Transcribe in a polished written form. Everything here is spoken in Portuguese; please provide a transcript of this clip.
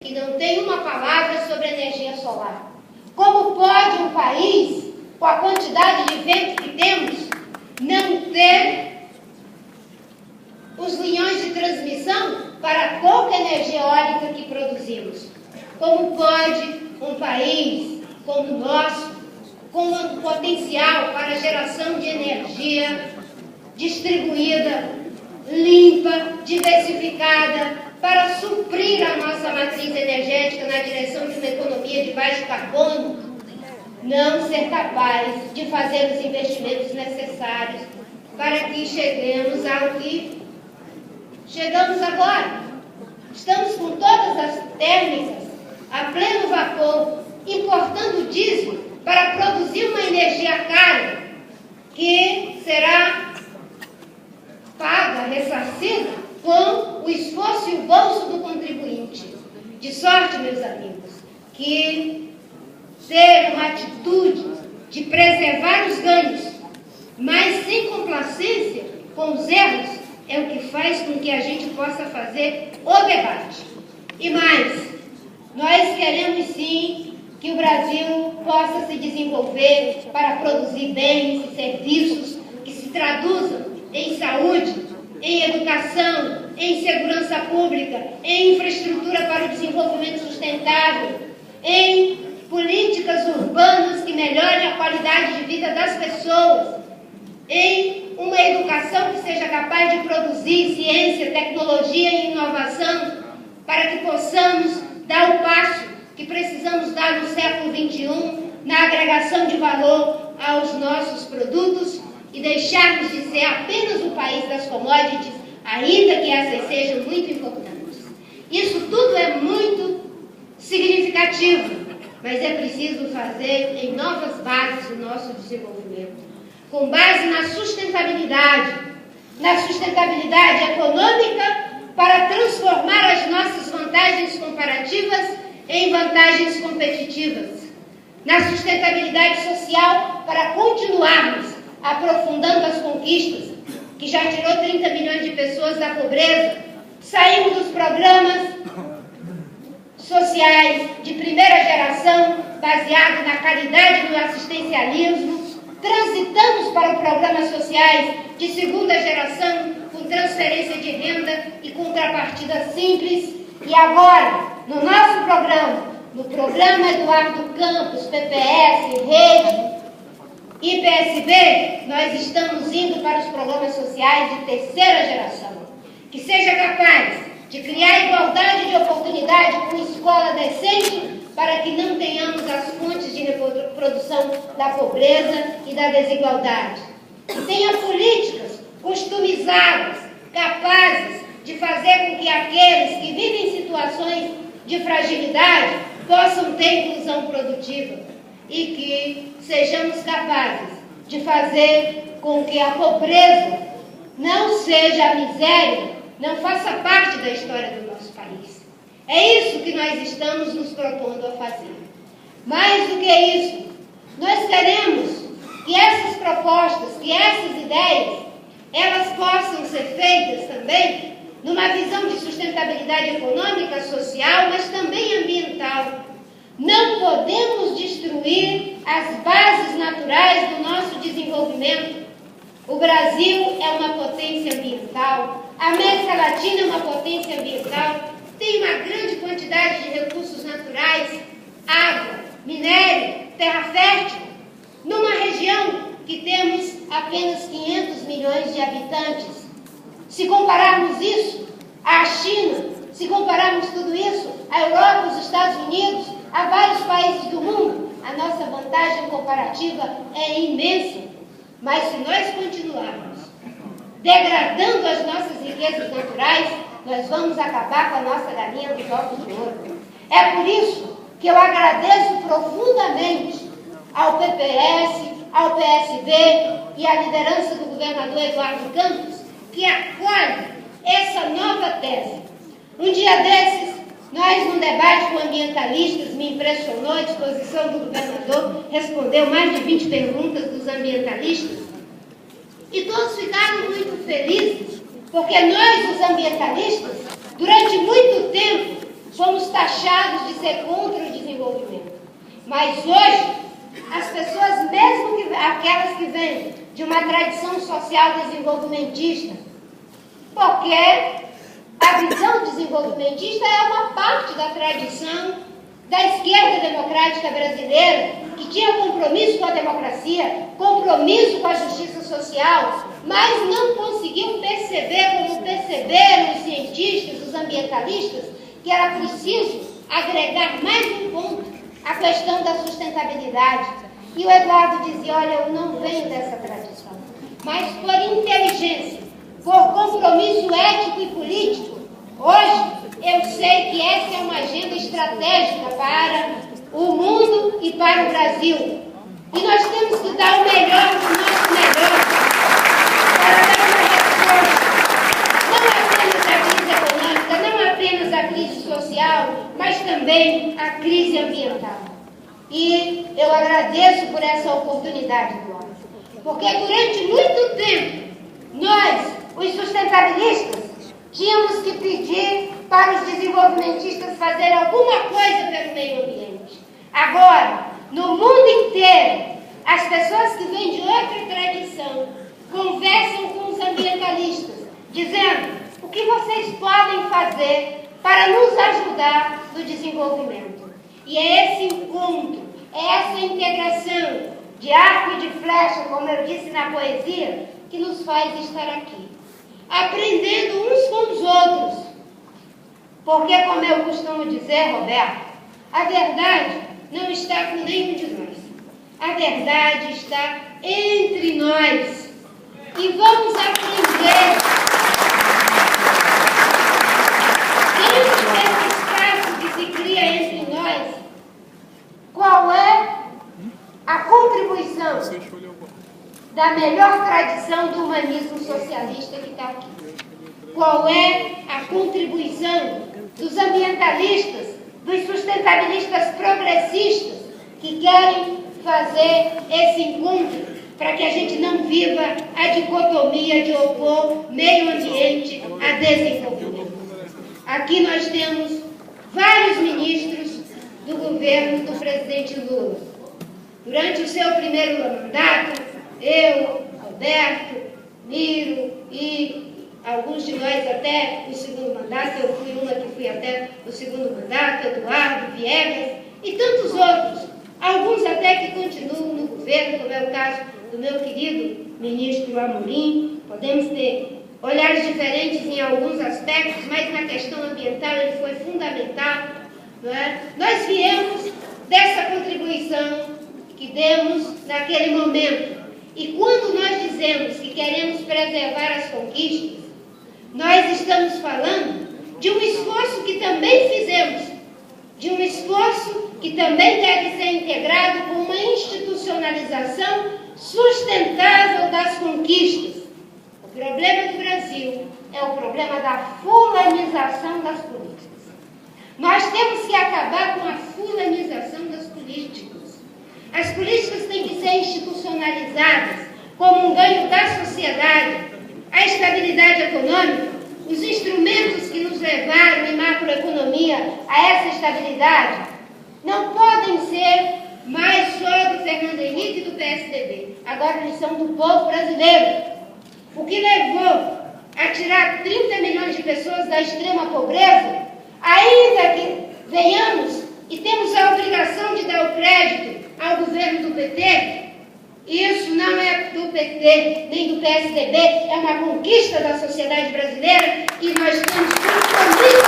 e não tem uma palavra sobre energia solar. Como pode um país, com a quantidade de vento que temos, não ter os linhões de transmissão para a pouca energia eólica que produzimos? Como pode um país como o nosso, com um potencial para geração de energia distribuída, limpa, diversificada, para suprir a nossa matriz energética na direção de uma economia de baixo carbono, não ser capaz de fazer os investimentos necessários para que cheguemos ao que chegamos agora? Estamos com todas as térmicas a pleno vapor, importando diesel para produzir uma energia cara que será paga, ressarcida com o esforço e o bolso do contribuinte. De sorte, meus amigos, que ter uma atitude de preservar os ganhos, mas sem complacência com os erros, é o que faz com que a gente possa fazer o debate. E mais, nós queremos sim que o Brasil possa se desenvolver para produzir bens e serviços que se traduzam em saúde, em educação, em segurança pública, em infraestrutura para o desenvolvimento sustentável, em políticas urbanas que melhorem a qualidade de vida das pessoas, em uma educação que seja capaz de produzir ciência, tecnologia e inovação para que possamos dar o passo que precisamos dar no século XXI na agregação de valor aos nossos produtos e deixarmos de ser apenas o país das commodities, ainda que essas sejam muito importantes. Isso tudo é muito significativo, mas é preciso fazer em novas bases o nosso desenvolvimento, com base na sustentabilidade econômica, para transformar as nossas vantagens comparativas em vantagens competitivas, na sustentabilidade social, para continuarmos aprofundando as conquistas, que já tirou 30 milhões de pessoas da pobreza, saímos dos programas sociais de primeira geração, baseados na caridade e no assistencialismo, transitamos para programas sociais de segunda geração, com transferência de renda e contrapartida simples, e agora, no nosso programa, no programa Eduardo Campos, PPS, Rede e PSB, nós estamos indo para os programas sociais de terceira geração, que seja capaz de criar igualdade de oportunidade com escola decente, para que não tenhamos as fontes de reprodução da pobreza e da desigualdade. Que tenha políticas customizadas, capazes de fazer com que aqueles que vivem em situações de fragilidade possam ter inclusão produtiva e que sejamos capazes de fazer com que a pobreza não seja a miséria, não faça parte da história do nosso país. É isso que nós estamos nos propondo a fazer. Mais do que isso, nós queremos que essas propostas, que essas ideias, elas possam ser feitas também numa visão de sustentabilidade econômica, social, mas também ambiental. Não podemos destruir as bases naturais do nosso desenvolvimento. O Brasil é uma potência ambiental, a América Latina é uma potência ambiental, tem uma grande quantidade de recursos naturais, água, minério, terra fértil, numa região que temos apenas 500 milhões de habitantes. Se compararmos isso à China, se compararmos tudo isso à Europa, aos Estados Unidos, a vários países do mundo, a nossa vantagem comparativa é imensa. Mas se nós continuarmos degradando as nossas riquezas naturais, nós vamos acabar com a nossa galinha dos ovos de ouro. É por isso que eu agradeço profundamente ao PPS, ao PSB e à liderança do governador Eduardo Campos, que acolhe essa nova tese. Um dia desses, nós, num debate com ambientalistas, me impressionou a disposição do governador, respondeu mais de 20 perguntas dos ambientalistas, e todos ficaram muito felizes, porque nós, os ambientalistas, durante muito tempo, fomos taxados de ser contra o desenvolvimento. Mas hoje, as pessoas, mesmo aquelas que vêm de uma tradição social desenvolvimentista, porque a visão desenvolvimentista é uma parte da tradição da esquerda democrática brasileira, que tinha compromisso com a democracia, compromisso com a justiça social, mas não conseguiu perceber, como perceberam os cientistas, os ambientalistas, que era preciso agregar mais um ponto, a questão da sustentabilidade. E o Eduardo dizia, olha, eu não venho dessa tradição, mas por inteligência, por compromisso ético e político, hoje eu sei que essa é uma agenda estratégica para o mundo e para o Brasil. E nós temos que dar o melhor do nosso melhor para dar uma resposta, não apenas à crise econômica, não apenas à crise social, mas também à crise ambiental. E eu agradeço por essa oportunidade, Glória, porque durante muito tempo, nós, os sustentabilistas, tínhamos que pedir para os desenvolvimentistas fazerem alguma coisa pelo meio ambiente. Agora, no mundo inteiro, as pessoas que vêm de outra tradição conversam com os ambientalistas, dizendo o que vocês podem fazer para nos ajudar no desenvolvimento. E é esse encontro, é essa integração de arco e de flecha, como eu disse na poesia, que nos faz estar aqui, aprendendo uns com os outros. Porque, como eu costumo dizer, Roberto, a verdade não está com nenhum de nós. A verdade está entre nós. E vamos aprender, dentro desse espaço que se cria entre nós, qual é a contribuição da melhor tradição do humanismo socialista que está aqui. Qual é a contribuição dos ambientalistas, dos sustentabilistas progressistas, que querem fazer esse encontro para que a gente não viva a dicotomia de opor meio ambiente a desenvolvimento. Aqui nós temos vários ministros do governo do presidente Lula. Durante o seu primeiro mandato, eu, Alberto, Miro e alguns de nós até o segundo mandato, eu fui uma que fui até o segundo mandato, Eduardo, Viegas e tantos outros, alguns até que continuam no governo, como é o caso do meu querido ministro Amorim. Podemos ter olhares diferentes em alguns aspectos, mas na questão ambiental ele foi fundamental, não é? Nós viemos dessa contribuição que demos naquele momento. E quando nós dizemos que queremos preservar as conquistas, nós estamos falando de um esforço que também fizemos, de um esforço que também deve ser integrado com uma institucionalização sustentável das conquistas. O problema do Brasil é o problema da fulanização das políticas. Nós temos que acabar com a fulanização das políticas. As políticas têm que ser institucionalizadas como um ganho da sociedade, a estabilidade econômica, os instrumentos que nos levaram em macroeconomia a essa estabilidade não podem ser mais só do Fernando Henrique e do PSDB. Agora eles são do povo brasileiro. O que levou a tirar 30 milhões de pessoas da extrema pobreza, ainda que venhamos e temos a obrigação de dar o crédito ao governo do PT, isso não é do PT nem do PSDB, é uma conquista da sociedade brasileira e nós temos compromisso